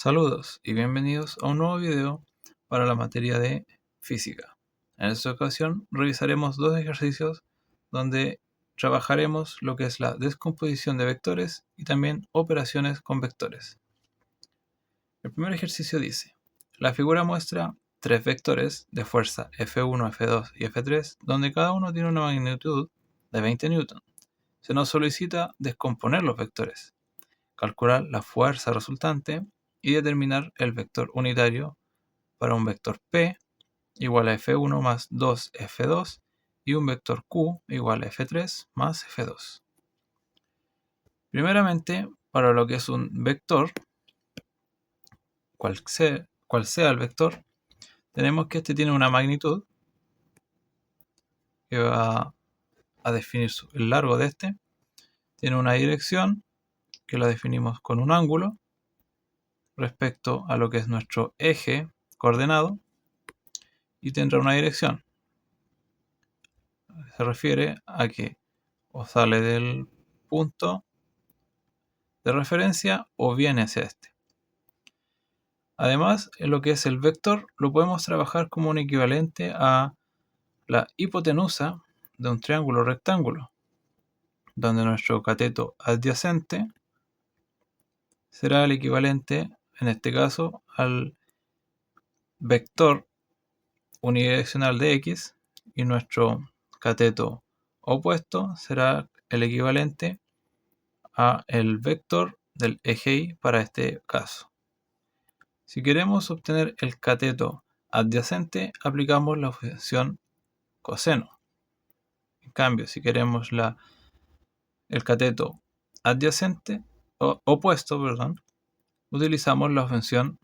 Saludos y bienvenidos a un nuevo video para la materia de física. En esta ocasión revisaremos dos ejercicios donde trabajaremos lo que es la descomposición de vectores y también operaciones con vectores. El primer ejercicio dice: la figura muestra tres vectores de fuerza F1, F2 y F3, donde cada uno tiene una magnitud de 20 newton. Se nos solicita descomponer los vectores, calcular la fuerza resultante y determinar el vector unitario para un vector P igual a F1 más 2F2 y un vector Q igual a F3 más F2. Primeramente, para lo que es un vector, cual sea el vector, tenemos que este tiene una magnitud que va a definir el largo de este, tiene una dirección que la definimos con un ángulo respecto a lo que es nuestro eje coordenado y tendrá una dirección. Se refiere a que o sale del punto de referencia o viene hacia este. Además, en lo que es el vector lo podemos trabajar como un equivalente a la hipotenusa de un triángulo rectángulo, donde nuestro cateto adyacente será el equivalente, en este caso, al vector unidireccional de x, y nuestro cateto opuesto será el equivalente a el vector del eje Y para este caso. Si queremos obtener el cateto adyacente, aplicamos la función coseno. En cambio, si queremos el cateto adyacente opuesto, utilizamos la función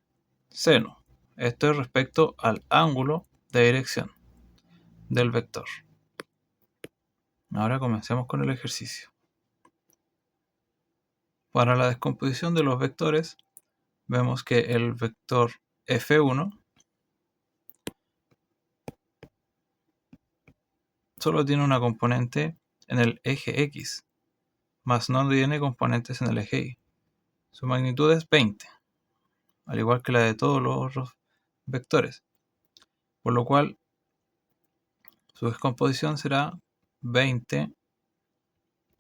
seno. Esto es respecto al ángulo de dirección del vector. Ahora comencemos con el ejercicio. Para la descomposición de los vectores, vemos que el vector F1 solo tiene una componente en el eje X, más no tiene componentes en el eje Y. Su magnitud es 20, al igual que la de todos los otros vectores, por lo cual su descomposición será 20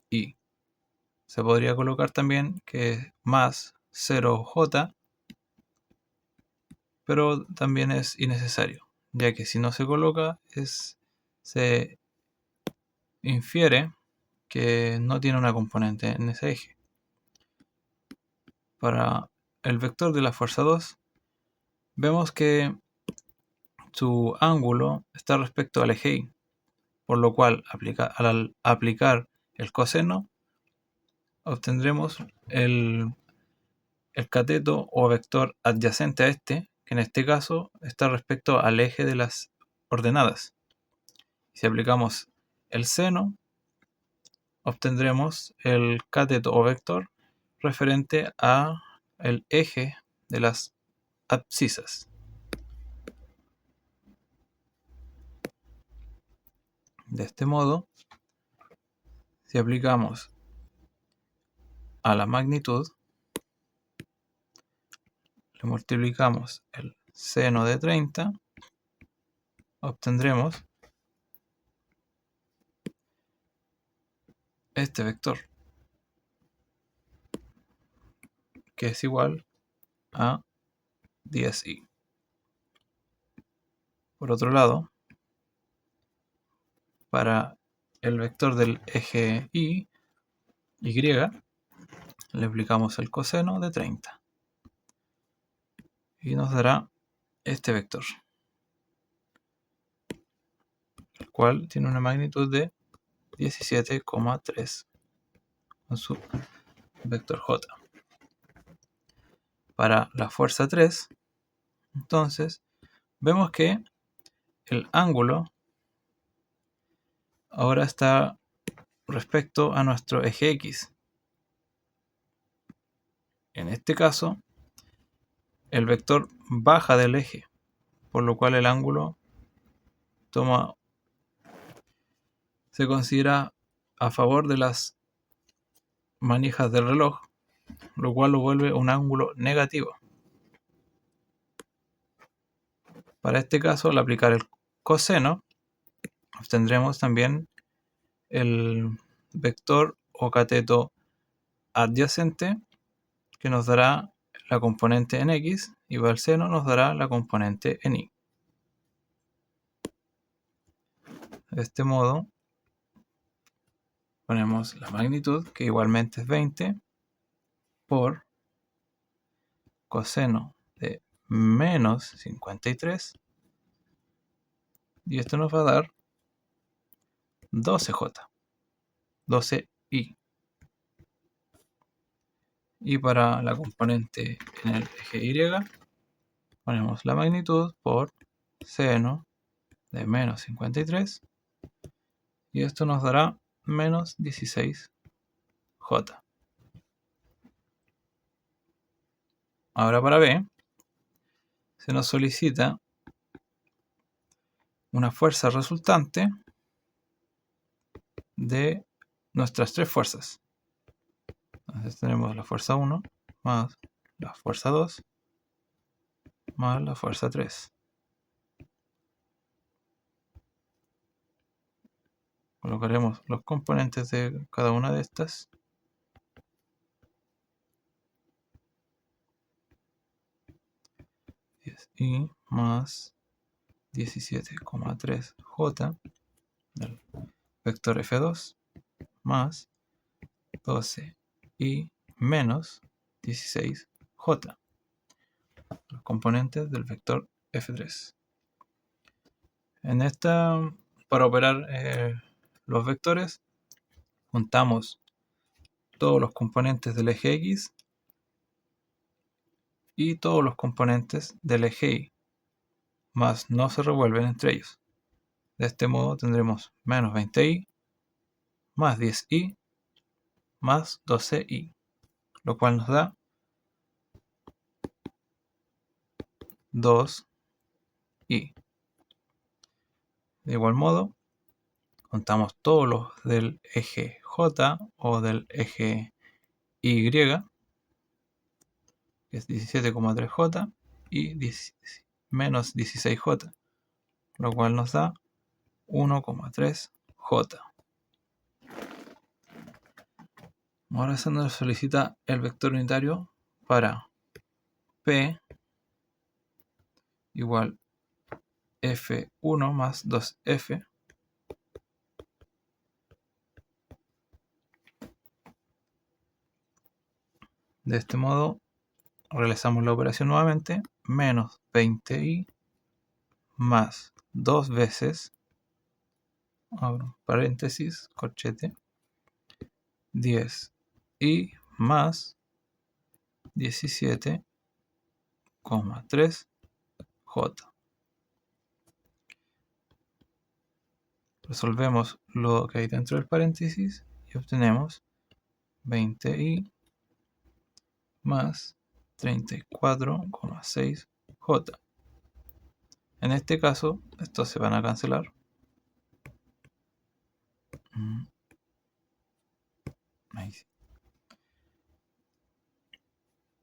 y se podría colocar también que es más 0j, pero también es innecesario, ya que si no se coloca se infiere que no tiene una componente en ese eje. Para el vector de la fuerza 2, vemos que su ángulo está respecto al eje Y, por lo cual al aplicar el coseno obtendremos el cateto o vector adyacente a este, que en este caso está respecto al eje de las ordenadas. Si aplicamos el seno, obtendremos el cateto o vector referente a el eje de las abscisas. De este modo, si aplicamos a la magnitud, le multiplicamos el seno de 30, obtendremos este vector, que es igual a 10i. Por otro lado, para el vector del eje Y, le aplicamos el coseno de 30 y nos dará este vector, el cual tiene una magnitud de 17,3 con su vector j. Para la fuerza 3, entonces, vemos que el ángulo ahora está respecto a nuestro eje X. En este caso, el vector baja del eje, por lo cual el ángulo se considera a favor de las manijas del reloj, lo cual lo vuelve un ángulo negativo. Para este caso, al aplicar el coseno, obtendremos también el vector o cateto adyacente, que nos dará la componente en x, y para el seno nos dará la componente en y. De este modo, ponemos la magnitud, que igualmente es 20, por coseno de menos 53, y esto nos va a dar 12j, 12i. Y para la componente en el eje y, ponemos la magnitud por seno de menos 53, y esto nos dará menos 16j. Ahora para B, se nos solicita una fuerza resultante de nuestras tres fuerzas. Entonces tenemos la fuerza 1 más la fuerza 2 más la fuerza 3. Colocaremos los componentes de cada una de estas. Y más 17,3j del vector F2 más 12i menos 16j, los componentes del vector F3. En esta, para operar los vectores, juntamos todos los componentes del eje X y todos los componentes del eje Y, más no se revuelven entre ellos. De este modo tendremos menos 20i más 10i más 12i, lo cual nos da 2i. De igual modo, contamos todos los del eje J o del eje Y, que es 17,3j, y menos 16j, lo cual nos da 1,3j. Ahora se nos solicita el vector unitario para P igual F1 más 2F de este modo. Realizamos la operación nuevamente, menos 20i más 2 veces, abro paréntesis, corchete, 10i más 17,3j. Resolvemos lo que hay dentro del paréntesis y obtenemos 20i más 34,6j. En este caso, estos se van a cancelar. Ahí sí.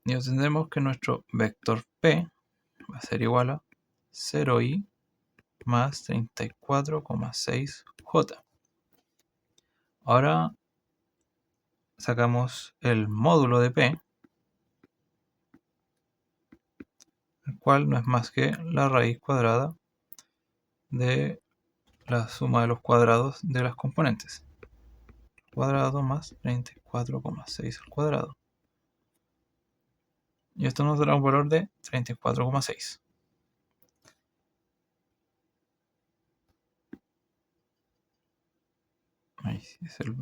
Y obtendremos que nuestro vector P va a ser igual a 0i más 34,6j. Ahora sacamos el módulo de P, el cual no es más que la raíz cuadrada de la suma de los cuadrados de las componentes. Cuadrado más 34,6 al cuadrado. Y esto nos dará un valor de 34,6. Ahí es el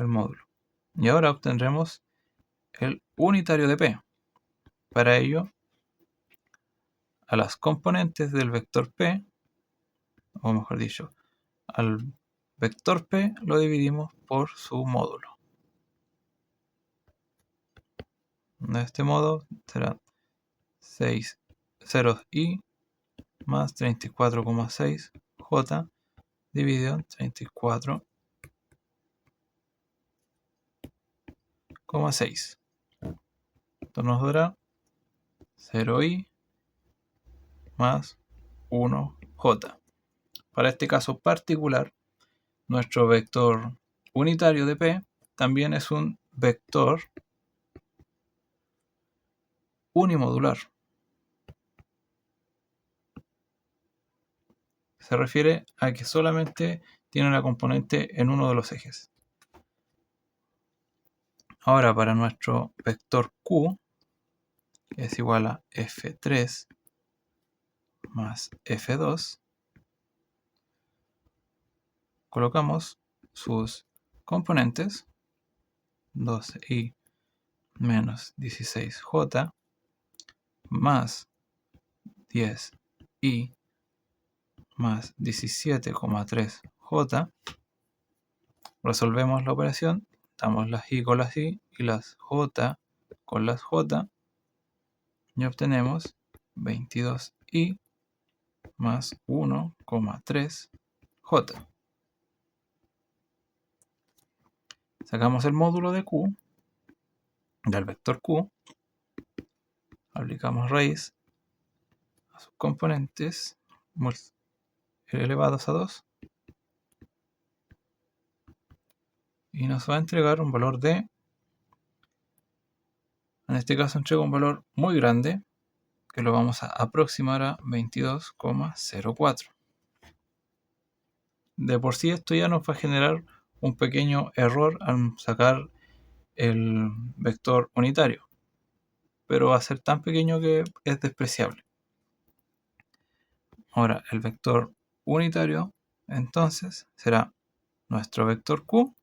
módulo. Y ahora obtendremos el unitario de P. Para ello, a las componentes del vector P, o mejor dicho, al vector P lo dividimos por su módulo. De este modo será 6 ceros i más 34,6j dividido en 34,6. Esto nos dará 0i más 1j. Para este caso particular, nuestro vector unitario de P también es un vector unimodular. Se refiere a que solamente tiene una componente en uno de los ejes. Ahora, para nuestro vector Q, que es igual a F3 más F2, colocamos sus componentes, 12i menos 16j, más 10i más 17,3j. Resolvemos la operación, damos las i con las i y las j con las j y obtenemos 22i más 1,3j. Sacamos el módulo de q, del vector q, aplicamos raíz a sus componentes elevados a 2 y nos va a entregar un valor de, en este caso entrega un valor muy grande, que lo vamos a aproximar a 22,04. De por sí esto ya nos va a generar un pequeño error al sacar el vector unitario, pero va a ser tan pequeño que es despreciable. Ahora el vector unitario entonces será nuestro vector q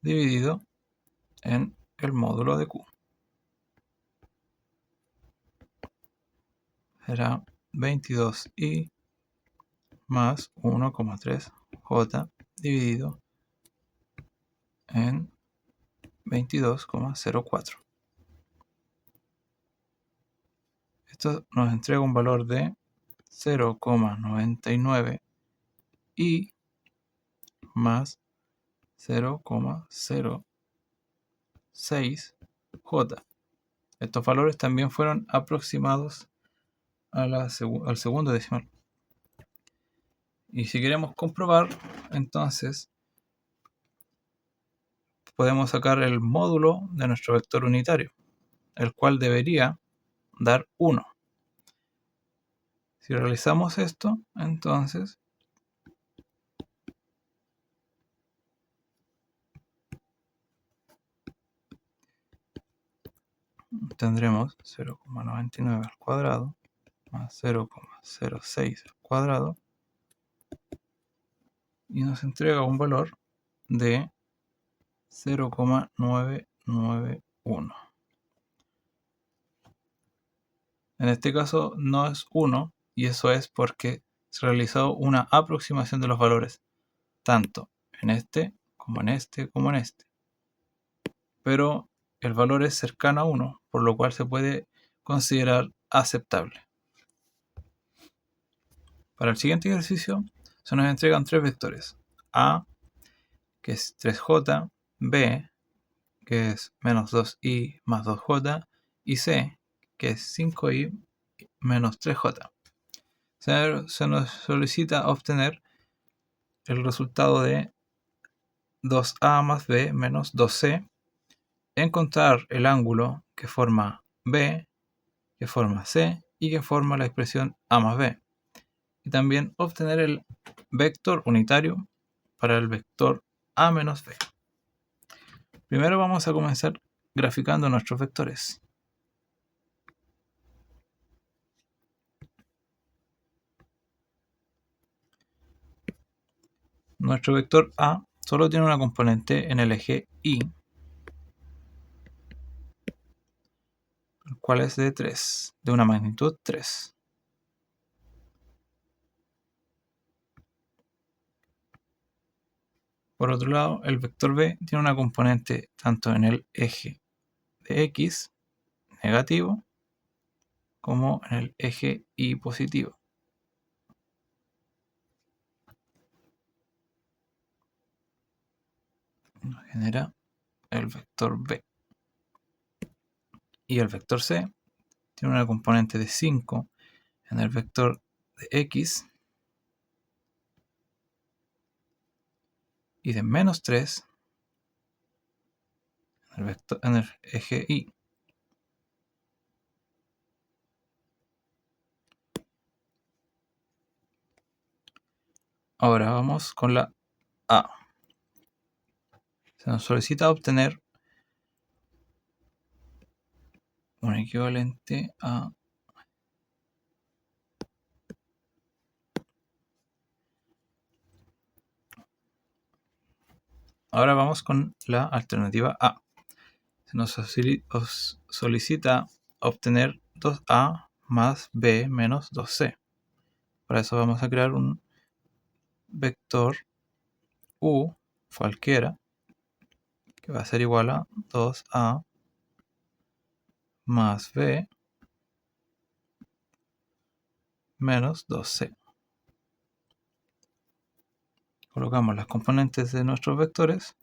dividido en el módulo de q. Será 22i más 1,3j dividido en 22,04. Esto nos entrega un valor de 0,99 y más 0,06j. Estos valores también fueron aproximados al segundo decimal. Y si queremos comprobar, entonces podemos sacar el módulo de nuestro vector unitario, el cual debería dar 1. Si realizamos esto, entonces tendremos 0,99 al cuadrado más 0,06 al cuadrado y nos entrega un valor de 0,991. En este caso no es 1 y eso es porque se realizó una aproximación de los valores, tanto en este como en este como en este. Pero el valor es cercano a 1, por lo cual se puede considerar aceptable. Para el siguiente ejercicio se nos entregan tres vectores: A, que es 3j, B, que es menos 2i más 2j, y C, que es 5i menos 3j. Se nos solicita obtener el resultado de 2a más b menos 2c, encontrar el ángulo que forma b, que forma c y que forma la expresión a más b, y también obtener el vector unitario para el vector a menos b. Primero vamos a comenzar graficando nuestros vectores. Nuestro vector A solo tiene una componente en el eje Y, el cual es de 3, de una magnitud 3. Por otro lado, el vector B tiene una componente tanto en el eje de X, negativo, como en el eje Y, positivo. Nos genera el vector B. Y el vector C tiene una componente de 5 en el vector de x y de menos 3 en el eje y. Ahora vamos con la a. Se nos solicita obtener un equivalente a ahora vamos con la alternativa A. Se nos solicita obtener 2A más B menos 2C. Para eso vamos a crear un vector U cualquiera que va a ser igual a 2A más B menos 2C. Colocamos las componentes de nuestros vectores.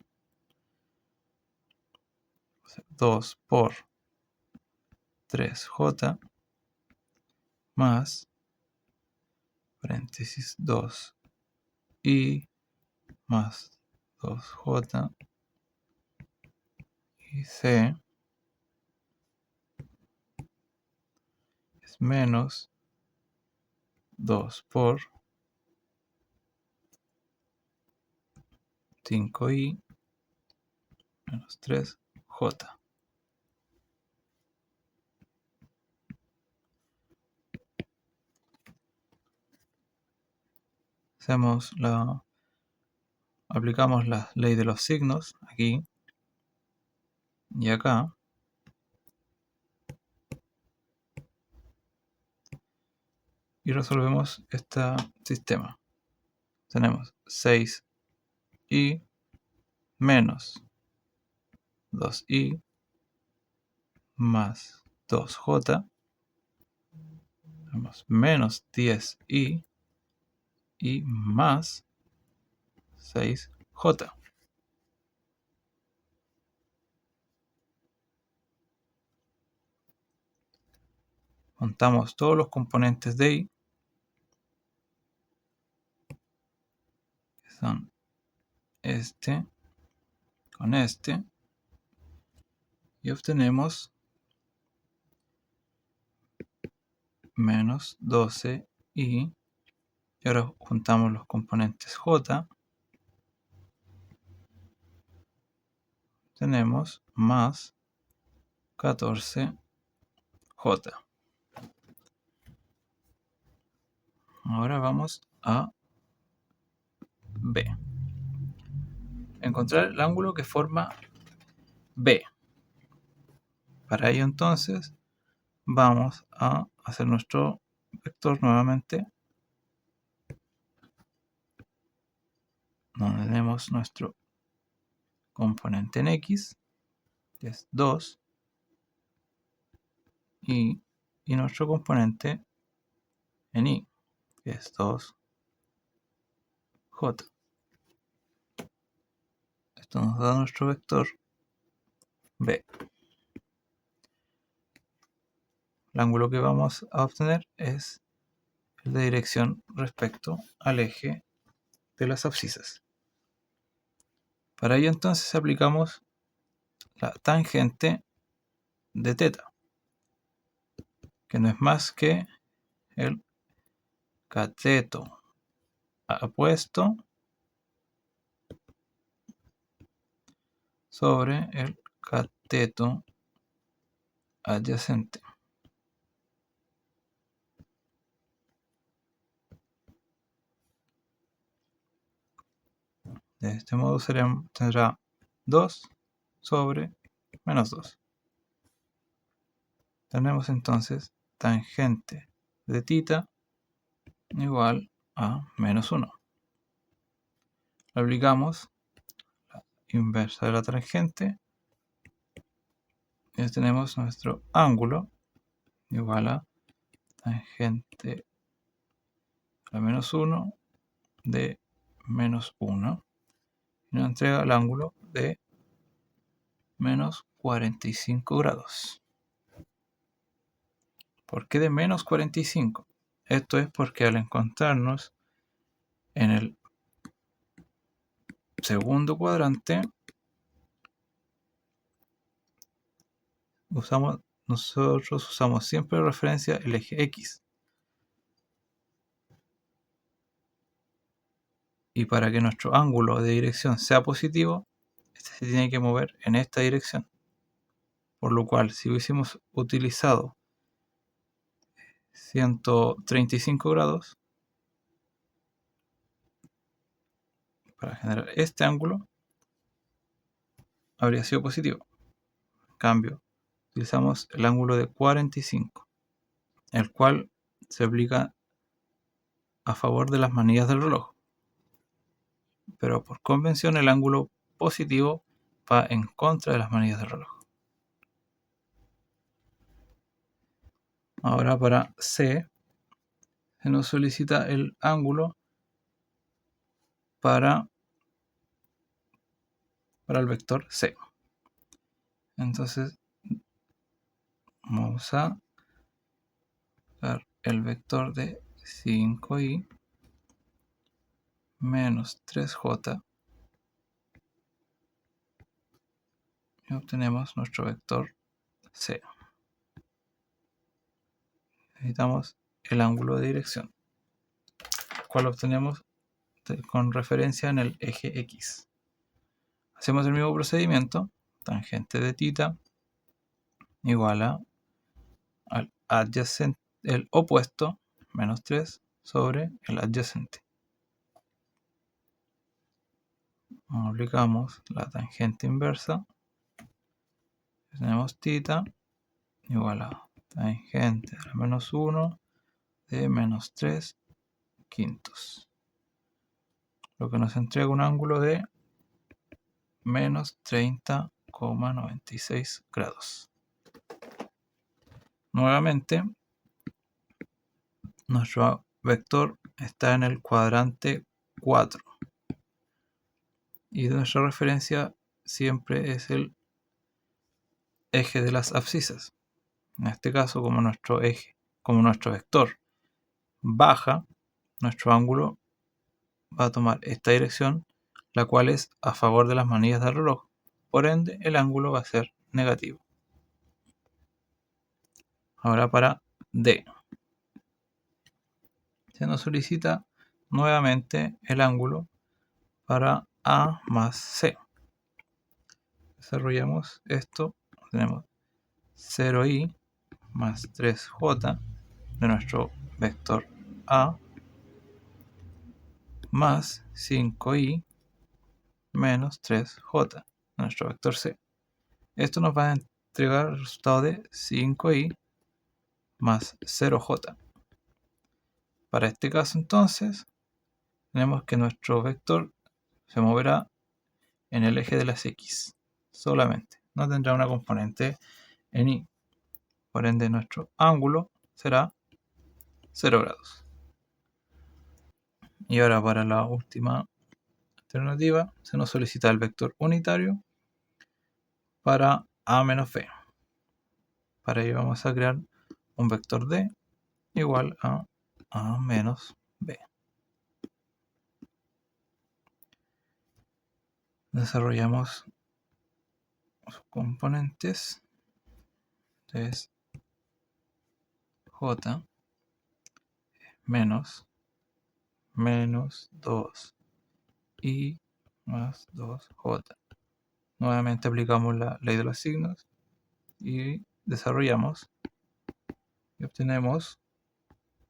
2 por 3J más paréntesis 2i más 2J y C es menos 2 por 5i menos 3J. Aplicamos la ley de los signos aquí y acá. Y resolvemos este sistema. Tenemos 6i menos 2i más 2j. Tenemos menos 10i y más 6j. Juntamos todos los componentes de i, que son este con este, y obtenemos menos 12i. Y ahora juntamos los componentes j, tenemos más 14j. Ahora vamos a B. Encontrar el ángulo que forma B. Para ello entonces vamos a hacer nuestro vector nuevamente, donde tenemos nuestro componente en x, que es 2, y nuestro componente en y, que es 2j. Esto nos da nuestro vector B. El ángulo que vamos a obtener es el de dirección respecto al eje de las abscisas. Para ello entonces aplicamos la tangente de θ, que no es más que el cateto apuesto sobre el cateto adyacente. De este modo tendrá 2 sobre menos 2. Tenemos entonces tangente de θ igual a menos 1. Aplicamos la inversa de la tangente y tenemos nuestro ángulo igual a tangente a menos 1 de menos 1 y nos entrega el ángulo de menos 45 grados. ¿Por qué de menos 45? Esto es porque al encontrarnos en el segundo cuadrante, nosotros usamos siempre de referencia el eje X. Y para que nuestro ángulo de dirección sea positivo, este se tiene que mover en esta dirección. Por lo cual, si hubiésemos utilizado 135 grados para generar este ángulo, habría sido positivo. En cambio, utilizamos el ángulo de 45, el cual se aplica a favor de las manillas del reloj. Pero por convención el ángulo positivo va en contra de las manillas del reloj. Ahora para C se nos solicita el ángulo para el vector C. Entonces vamos a dar el vector de 5i menos 3j y obtenemos nuestro vector C. Necesitamos el ángulo de dirección, el cual obtenemos con referencia en el eje X. Hacemos el mismo procedimiento, tangente de θ igual al adyacente, el opuesto, menos 3 sobre el adyacente. Aplicamos la tangente inversa, tenemos θ igual a tangente de la menos 1 de menos 3 quintos, lo que nos entrega un ángulo de menos 30,96 grados. Nuevamente, nuestro vector está en el cuadrante 4 y nuestra referencia siempre es el eje de las abscisas. En este caso, como nuestro vector baja, nuestro ángulo va a tomar esta dirección, la cual es a favor de las manillas del reloj. Por ende, el ángulo va a ser negativo. Ahora para D. Se nos solicita nuevamente el ángulo para A más C. Desarrollamos esto. Tenemos 0i más 3j de nuestro vector A más 5i menos 3j de nuestro vector C. Esto nos va a entregar el resultado de 5i más 0j. Para este caso entonces, tenemos que nuestro vector se moverá en el eje de las x solamente. No tendrá una componente en y. Por ende, nuestro ángulo será 0 grados. Y ahora para la última alternativa, se nos solicita el vector unitario para a menos b. Para ello vamos a crear un vector d igual a menos b. Desarrollamos sus componentes. Entonces, j menos 2 y más 2j. Nuevamente aplicamos la ley de los signos y desarrollamos y obtenemos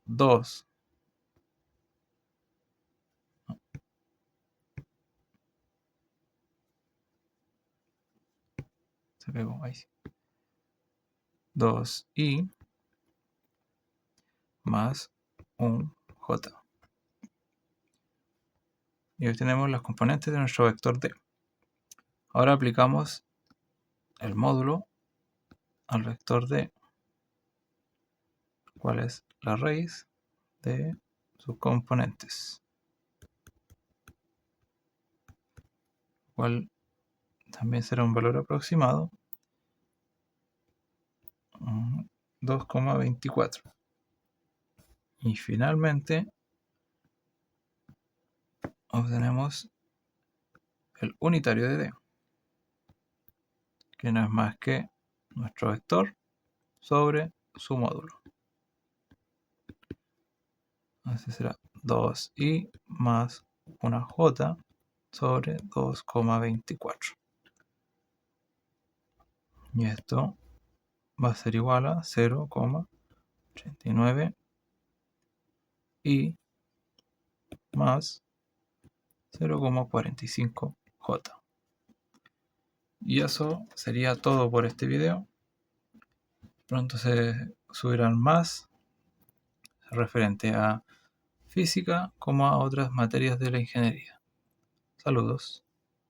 2 se pegó ahí, 2i más un j. Y obtenemos los componentes de nuestro vector d. Ahora aplicamos el módulo al vector d, cuál es la raíz de sus componentes, cual también será un valor aproximado 2,24. Y finalmente obtenemos el unitario de D, que no es más que nuestro vector sobre su módulo. Así será 2i más una j sobre 2,24. Y esto va a ser igual a 0,89 i más 0,45j. Y eso sería todo por este video. Pronto se subirán más referente a física como a otras materias de la ingeniería. Saludos.